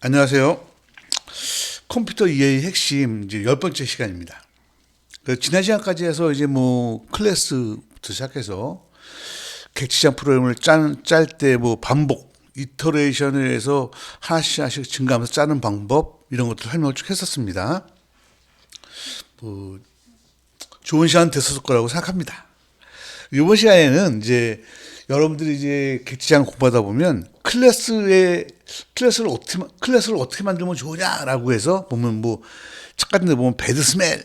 안녕하세요. 컴퓨터 이해의 핵심 이제 10번째 시간입니다. 지난 시간까지 해서 이제 뭐 클래스부터 시작해서 객지장 프로그램을 짤 때 뭐 반복, 이터레이션을 해서 하나씩 하나씩 증가하면서 짜는 방법 이런 것들 설명을 쭉 했었습니다. 뭐 좋은 시간 됐었을 거라고 생각합니다. 이번 시간에는 이제 여러분들이 이제 객지장 공부하다 보면 클래스를 어떻게 만들면 좋으냐라고 해서 보면 뭐 책 같은 데 보면 배드 스멜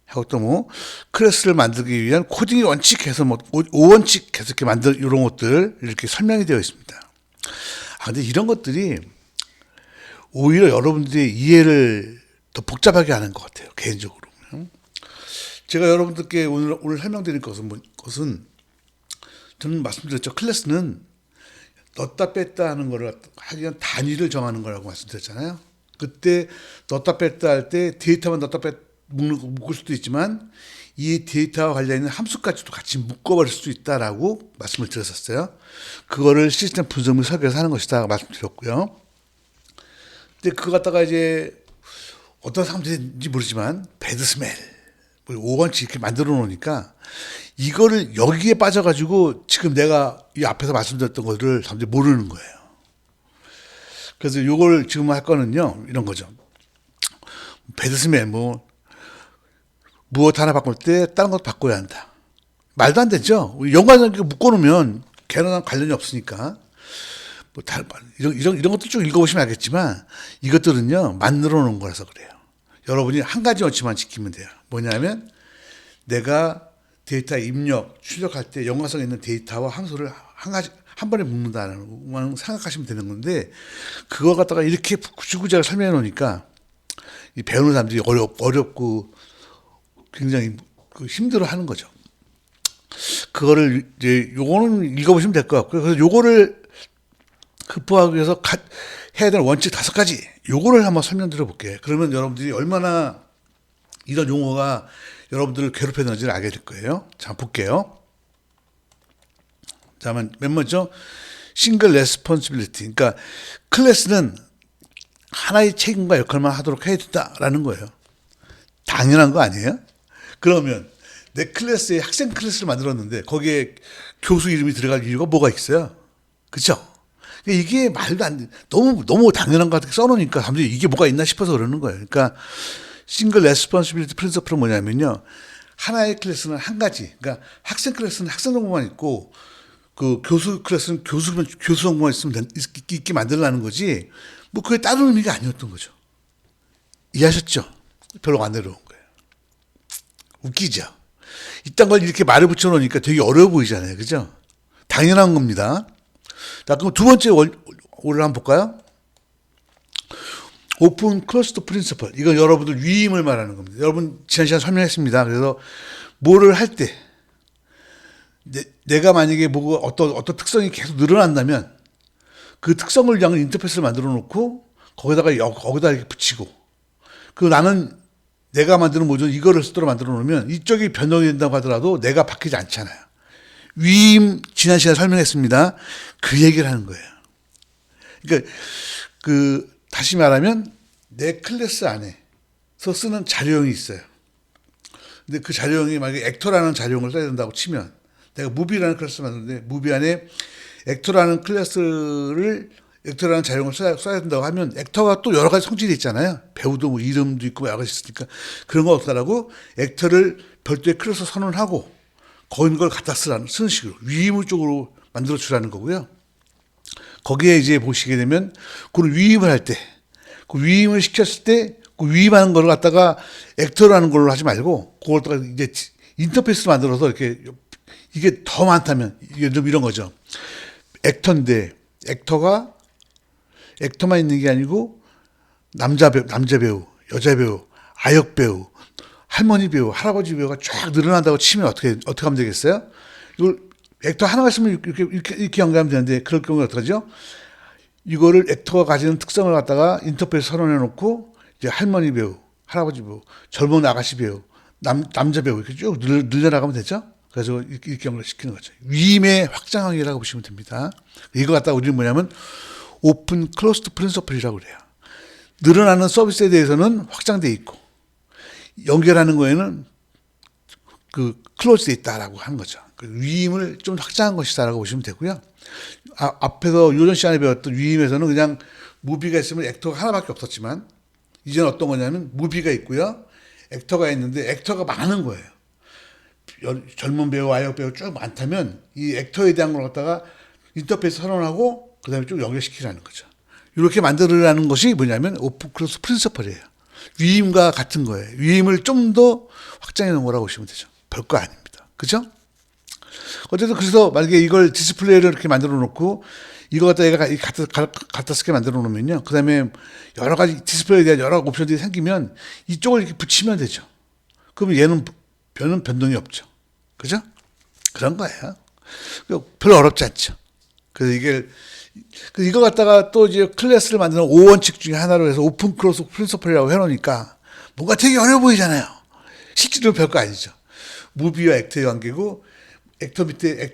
하고 또 뭐 클래스를 만들기 위한 코딩의 원칙 해서 뭐 5원칙 해서 이렇게 만들 이런 것들 이렇게 설명이 되어 있습니다. 근데 이런 것들이 오히려 여러분들의 이해를 더 복잡하게 하는 것 같아요. 개인적으로. 제가 여러분들께 오늘 설명드릴 것은 저는 말씀드렸죠. 클래스는 넣다 뺐다 하는 거를 하기 위한 단위를 정하는 거라고 말씀드렸잖아요. 그때 넣다 뺐다 할 때 데이터만 넣다 뺐 묶을 수도 있지만 이 데이터와 관련 있는 함수까지도 같이 묶어버릴 수 있다라고 말씀을 드렸었어요. 그거를 시스템 분석 및 설계에서 하는 것이다 말씀드렸고요. 근데 그거 갖다가 이제 어떤 사람들인지 모르지만 배드 스멜 5원치 이렇게 만들어 놓으니까 이거를 여기에 빠져가지고 지금 내가 이 앞에서 말씀드렸던 것을 사람들이 모르는 거예요. 그래서 요걸 지금 할 거는요, 이런 거죠. 배드스멜, 무엇 하나 바꿀 때 다른 것도 바꿔야 한다. 말도 안 되죠? 연관관계 묶어놓으면 걔랑 관련이 없으니까. 이런 것들 쭉 읽어보시면 알겠지만 이것들은요, 만들어 놓은 거라서 그래요. 여러분이 한 가지 원칙만 지키면 돼요. 뭐냐면 내가 데이터 입력, 출력할 때 연관성 있는 데이터와 함수를 한 번에 묶는다는 생각하시면 되는 건데 그걸 갖다가 이렇게 구구절절 설명해 놓으니까 이 배우는 사람들이 어렵고 굉장히 힘들어 하는 거죠. 그거를 이제 요거는 읽어보시면 될 것 같고요. 그래서 요거를 극복하기 위해서 해야 되는 원칙 5가지 요거를 한번 설명드려 볼게요. 그러면 여러분들이 얼마나 이런 용어가 여러분들을 괴롭혔는지를 알게 될 거예요. 자, 볼게요. 자, 맨 먼저 싱글 레스폰시빌리티. 그러니까 클래스는 하나의 책임과 역할만 하도록 해야 된다라는 거예요. 당연한 거 아니에요? 그러면 내 클래스에 학생 클래스를 만들었는데 거기에 교수 이름이 들어갈 이유가 뭐가 있어요? 그렇죠? 이게 말도 안 돼. 너무 당연한 것 같게 써놓으니까 사람들이 이게 뭐가 있나 싶어서 그러는 거예요. 그러니까 싱글 레스폰시빌리티 프린서플은 뭐냐면요. 하나의 클래스는 한 가지. 그러니까 학생 클래스는 학생 정보만 있고 그 교수 클래스는 교수 정보만 있게 만들라는 거지. 뭐 그게 다른 의미가 아니었던 거죠. 이해하셨죠? 별로 안 어려운 거예요. 웃기죠? 이딴 걸 이렇게 말을 붙여놓으니까 되게 어려워 보이잖아요. 그죠? 당연한 겁니다. 자, 그럼 두 번째 오를 한번 볼까요? 오픈 클러스터 프린서플. 이건 여러분들 위임을 말하는 겁니다. 여러분 지난 시간에 설명했습니다. 그래서 뭐를 할 때 내가 만약에 뭐가 어떤 특성이 계속 늘어난다면 그 특성을 위한 인터페이스를 만들어 놓고 거기다 이렇게 붙이고 그 나는 내가 만드는 모듈 이거를 쓰도록 만들어 놓으면 이쪽이 변동이 된다고 하더라도 내가 바뀌지 않잖아요. 위임 지난 시간에 설명했습니다. 그 얘기를 하는 거예요. 그러니까 다시 말하면 내 클래스 안에서 쓰는 자료형이 있어요. 근데 그 자료형이 만약에 액터라는 자료형을 써야 된다고 치면 내가 무비라는 클래스를 만드는데 무비 안에 액터라는 자료형을 써야 된다고 하면 액터가 또 여러 가지 성질이 있잖아요. 배우도 뭐 이름도 있고 여러 가지 있으니까 그런 거 없다라고 액터를 별도의 클래스 선언하고 거기 있는 걸 갖다 쓰는 식으로 위임을 쪽으로 만들어 주라는 거고요. 거기에 이제 보시게 되면 그걸 위임을 할 때, 그 위임을 시켰을 때 그 위임하는 걸 갖다가 액터라는 걸로 하지 말고 그걸 갖다가 이제 인터페이스를 만들어서 이렇게 이게 더 많다면 이게 좀 이런 거죠. 액터인데 액터만 있는 게 아니고 남자 배우, 여자 배우, 아역 배우, 할머니 배우, 할아버지 배우가 쫙 늘어난다고 치면 어떻게 하면 되겠어요? 이걸 액터 하나가 있으면 이렇게 연결하면 되는데 그럴 경우에 어떡하죠? 이거를 액터가 가지는 특성을 갖다가 인터페이스 선언해 놓고 이제 할머니 배우, 할아버지 배우, 젊은 아가씨 배우, 남자 배우 이렇게 쭉 늘려나가면 되죠? 그래서 이렇게 연결시키는 거죠. 위임의 확장하기라고 보시면 됩니다. 이거 갖다가 우리는 뭐냐면 오픈 클로스드 프린서플이라고 그래요. 늘어나는 서비스에 대해서는 확장돼 있고 연결하는 거에는 그 클로즈돼 있다라고 하는 거죠. 그 위임을 좀 확장한 것이다라고 보시면 되고요. 앞에서 요전 시간에 배웠던 위임에서는 그냥 무비가 있으면 액터가 하나밖에 없었지만 이제는 어떤 거냐면 무비가 있고요. 액터가 있는데 액터가 많은 거예요. 젊은 배우, 아역 배우 쭉 많다면 이 액터에 대한 걸 갖다가 인터페이스 선언하고 그다음에 쭉 연결시키라는 거죠. 이렇게 만들으라는 것이 뭐냐면 오픈 클로스 프린서플이에요. 위임과 같은 거예요. 위임을 좀 더 확장해 놓은 거라고 보시면 되죠. 별거 아닙니다. 그죠? 어쨌든 그래서 만약에 이걸 디스플레이를 이렇게 만들어 놓고 이거 갖다 얘가 갖다 쓰게 만들어 놓으면요. 그 다음에 여러 가지 디스플레이에 대한 여러 옵션들이 생기면 이쪽을 이렇게 붙이면 되죠. 그러면 얘는 별로 변동이 없죠. 그죠? 그런 거예요. 별로 어렵지 않죠. 그래서 이거 갖다가 또 이제 클래스를 만드는 5원칙 중에 하나로 해서 오픈 크로스 프린서플이라고 해놓으니까 뭔가 되게 어려워 보이잖아요. 실제로 별거 아니죠. 무비와 액터의 관계고 액터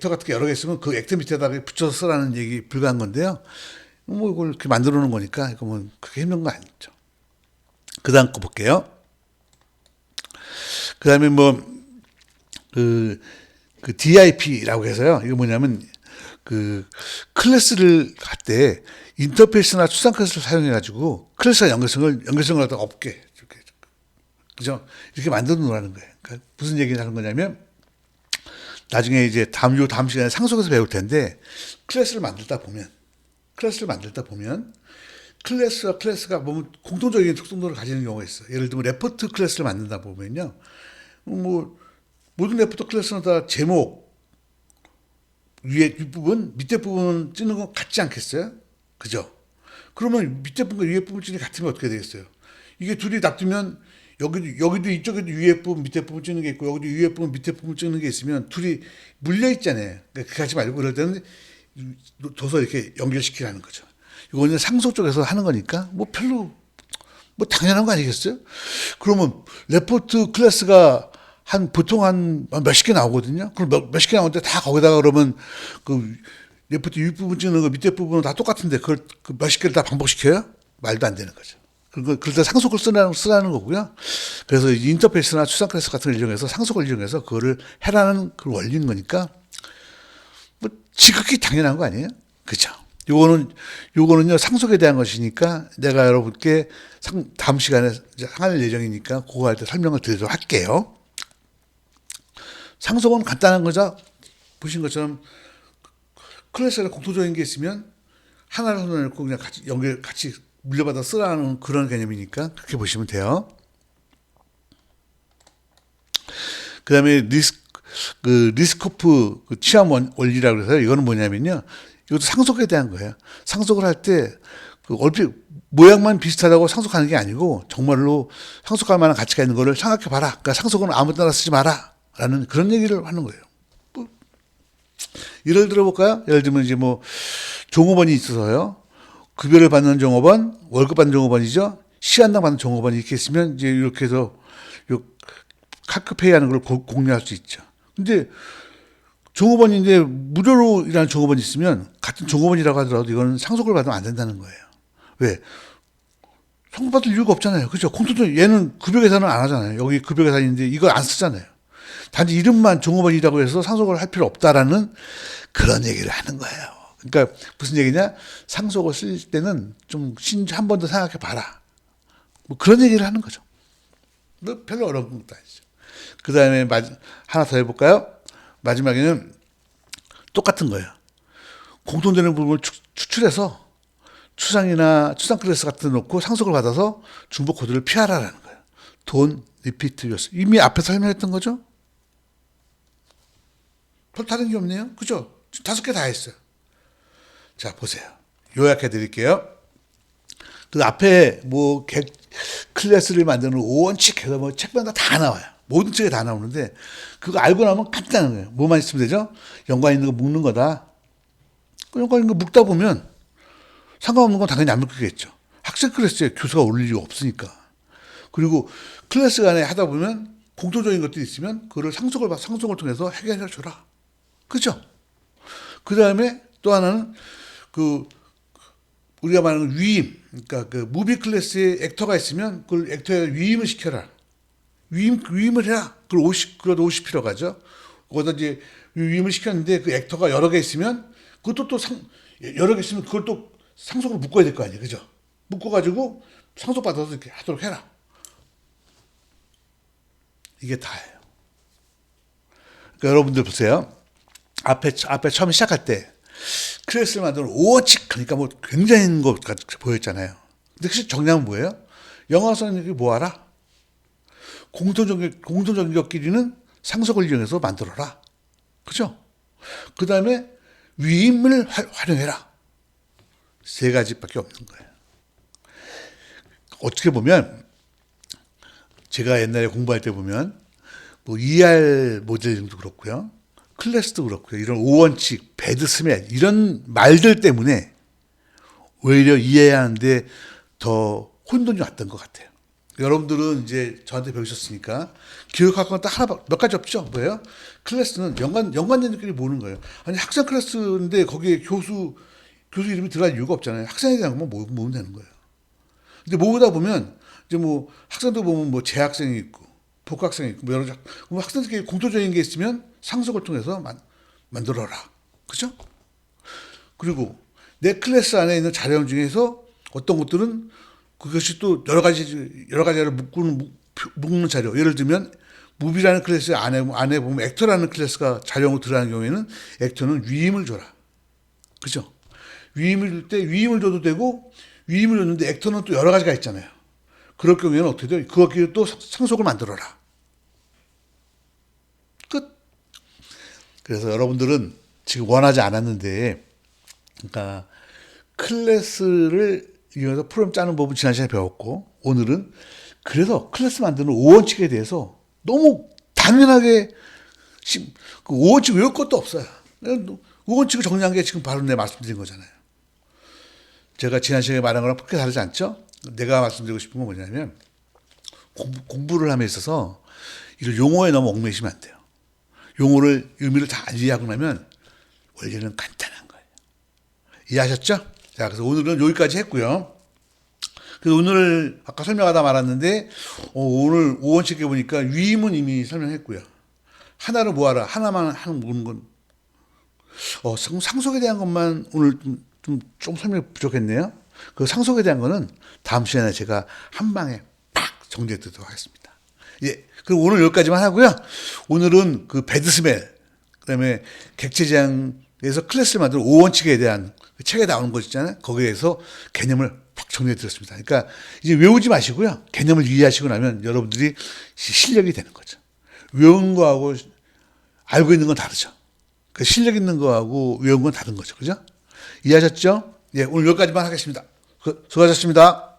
같은 게 여러 개 있으면 그 액터 밑에다가 붙여서 쓰라는 얘기 불가한 건데요. 뭐 이걸 이렇게 만들어 놓은 거니까 이거 뭐 그렇게 힘든 거 아니죠. 그 다음 거 볼게요. 그 다음에 그 DIP라고 해서요. 이거 뭐냐면 그 클래스를 할 때 인터페이스나 추상 클래스를 사용해가지고 클래스와 연결성을 갖다 없게 그죠? 이렇게 만들어 놓으라는 거예요. 그러니까 무슨 얘기를 하는 거냐면 나중에 이제 다음 시간에 상속에서 배울 텐데 클래스를 만들다 보면 클래스와 클래스가 보면 공통적인 특성들을 가지는 경우가 있어요. 예를 들면 레포트 클래스를 만든다 보면요. 뭐 모든 레포트 클래스는 다 제목 윗부분, 밑에 부분 찍는 건 같지 않겠어요? 그죠? 그러면 밑에 부분과 위에 부분 찍는 게 같으면 어떻게 되겠어요? 이게 둘이 놔두면 여기도 이쪽에도 위에 부분, 밑에 부분 찍는 게 있고 여기도 위에 부분, 밑에 부분 찍는 게 있으면 둘이 물려 있잖아요. 그러니까 그렇게 하지 말고 그럴 때는 둬서 이렇게 연결시키라는 거죠. 이거는 상속 쪽에서 하는 거니까 뭐 별로 뭐 당연한 거 아니겠어요? 그러면 레포트 클래스가 보통 한 몇십 개 나오거든요. 그럼 몇십 개 나오는데 다 거기다가 그러면 그 레포트 윗부분 찍는 거 밑에 부분은 다 똑같은데 그걸 그 몇십 개를 다 반복시켜요? 말도 안 되는 거죠. 그럴 때 상속을 쓰라는 거고요. 그래서 인터페이스나 추상 클래스 같은 걸 이용해서 상속을 이용해서 그거를 해라는 그 원리인 거니까 뭐 지극히 당연한 거 아니에요? 그죠? 요거는요 상속에 대한 것이니까 내가 여러분께 다음 시간에 할 예정이니까 그거 할 때 설명을 드리도록 할게요. 상속은 간단한 거죠. 보신 것처럼 클래스가 공통적인 게 있으면 하나를 손해놓고 그냥 같이 물려받아 쓰라는 그런 개념이니까 그렇게 보시면 돼요. 그 다음에 리스코프 취함 원리라고 해서 이거는 뭐냐면요. 이것도 상속에 대한 거예요. 상속을 할 때 얼핏 모양만 비슷하다고 상속하는 게 아니고 정말로 상속할 만한 가치가 있는 거를 생각해 봐라. 그러니까 상속은 아무 데나 쓰지 마라. 라는 그런 얘기를 하는 거예요. 예를 들어볼까요? 예를 들면 이제 뭐 종업원이 있어서요. 급여를 받는 종업원, 월급 받는 종업원이죠. 시간당 받는 종업원이 이렇게 있으면 이제 이렇게 해서 카크페이 하는 걸 공유할 수 있죠. 근데 종업원인데 무료로 일하는 종업원이 있으면 같은 종업원이라고 하더라도 이거는 상속을 받으면 안 된다는 거예요. 왜? 상속받을 이유가 없잖아요. 그죠? 공통적으로 얘는 급여 계산을 안 하잖아요. 여기 급여 계산인데 이걸 안 쓰잖아요. 단지 이름만 종업원이라고 해서 상속을 할 필요 없다라는 그런 얘기를 하는 거예요. 그러니까 무슨 얘기냐? 상속을 쓸 때는 좀 한 번 더 생각해 봐라. 뭐 그런 얘기를 하는 거죠. 뭐 별로 어려운 것도 아니죠. 그 다음에 하나 더 해볼까요? 마지막에는 똑같은 거예요. 공통되는 부분을 추출해서 추상 클래스 같은 데 놓고 상속을 받아서 중복 코드를 피하라라는 거예요. 돈, 리피트, 요소. 이미 앞에서 설명했던 거죠? 별 다른 게 없네요. 그죠? 5개 다 했어요. 자, 보세요. 요약해 드릴게요. 그 앞에 클래스를 만드는 5원칙 해서 책마다 다 나와요. 모든 책에 다 나오는데 그거 알고 나면 간단한 거예요. 뭐만 있으면 되죠? 연관 있는 거 묶는 거다. 그 연관 있는 거 묶다 보면 상관없는 건 당연히 안 묶이겠죠. 학생 클래스에 교수가 올릴 이유가 없으니까. 그리고 클래스 간에 하다 보면 공통적인 것들이 있으면 그거를 상속을 통해서 해결해 줘라. 그죠? 그 다음에 또 하나는 우리가 말하는 위임, 그러니까 그 무비 클래스에 액터가 있으면 그걸 액터에 위임을 시켜라. 위임을 해라. 그걸 50피라고 하죠. 거기다 이제 위임을 시켰는데 그 액터가 여러 개 있으면 그것도 또 여러 개 있으면 그걸 또 상속으로 묶어야 될 거 아니에요. 그죠? 묶어가지고 상속받아서 이렇게 하도록 해라. 이게 다예요. 그러니까 여러분들 보세요. 앞에 처음 시작할 때 클래스를 만들어 오원칙 하니까 뭐 굉장한 것 같이 보였잖아요. 근데 사실 정량은 뭐예요? 영화선이 뭐하라? 공통적인 것끼리는 상속을 이용해서 만들어라. 그죠? 그 다음에 위임을 활용해라. 세 가지밖에 없는 거예요. 어떻게 보면 제가 옛날에 공부할 때 보면 뭐 ER 모델링도 그렇고요. 클래스도 그렇고요. 이런 오원칙, 배드스멜 이런 말들 때문에 오히려 이해하는데 더 혼돈이 왔던 것 같아요. 여러분들은 이제 저한테 배우셨으니까 기억할 건 딱 하나 몇 가지 없죠. 뭐예요? 클래스는 연관자들끼리 모으는 거예요. 아니 학생 클래스인데 거기에 교수 이름이 들어갈 이유가 없잖아요. 학생에 대한 것만 모으면 되는 거예요. 근데 모으다 보면 이제 뭐 학생도 보면 뭐 재학생이 있고 복학생이 있고 뭐 여러 뭐 학생들끼리 공통적인 게 있으면 상속을 통해서 만들어라. 그죠? 그리고 내 클래스 안에 있는 자료 중에서 어떤 것들은 그것이 또 여러 가지를 묶는 자료. 예를 들면 무비라는 클래스 안에 보면 액터라는 클래스가 자료로 들어가는 경우에는 액터는 위임을 줘라. 그죠? 위임을 줄 때 위임을 줘도 되고 위임을 줬는데 액터는 또 여러 가지가 있잖아요. 그럴 경우에는 어떻게 돼요? 그것끼리 또 상속을 만들어라. 끝. 그래서 여러분들은 지금 원하지 않았는데, 그러니까 클래스를 이용해서 프로그램 짜는 법은 지난 시간에 배웠고, 오늘은 그래서 클래스 만드는 오원칙에 대해서 너무 당연하게 그 오원칙 외울 것도 없어요. 오원칙을 정리한 게 지금 바로 내 말씀드린 거잖아요. 제가 지난 시간에 말한 거랑 크게 다르지 않죠? 내가 말씀드리고 싶은 건 뭐냐면 공부를 함에 있어서 이런 용어에 너무 얽매이시면 안 돼요. 용어를 의미를 다 이해하고 나면 원리는 간단한 거예요. 이해하셨죠? 자, 그래서 오늘은 여기까지 했고요. 그래서 오늘 아까 설명하다 말았는데 오늘 5원칙에 보니까 위임은 이미 설명했고요. 하나를 모아라. 하나만 하는 모으는 건 상속에 대한 것만 오늘 좀 설명이 부족했네요. 그 상속에 대한 거는 다음 시간에 제가 한 방에 팍 정리해 드리도록 하겠습니다. 예. 그리고 오늘 여기까지만 하고요. 오늘은 그 배드스멜, 그 다음에 객체지향에서 클래스를 만드는 5원칙에 대한 그 책에 나오는 것 있잖아요. 거기에서 개념을 팍 정리해 드렸습니다. 그러니까 이제 외우지 마시고요. 개념을 이해하시고 나면 여러분들이 실력이 되는 거죠. 외운 거하고 알고 있는 건 다르죠. 그 실력 있는 거하고 외운 건 다른 거죠. 그죠? 이해하셨죠? 예, 오늘 여기까지만 하겠습니다. 수고하셨습니다.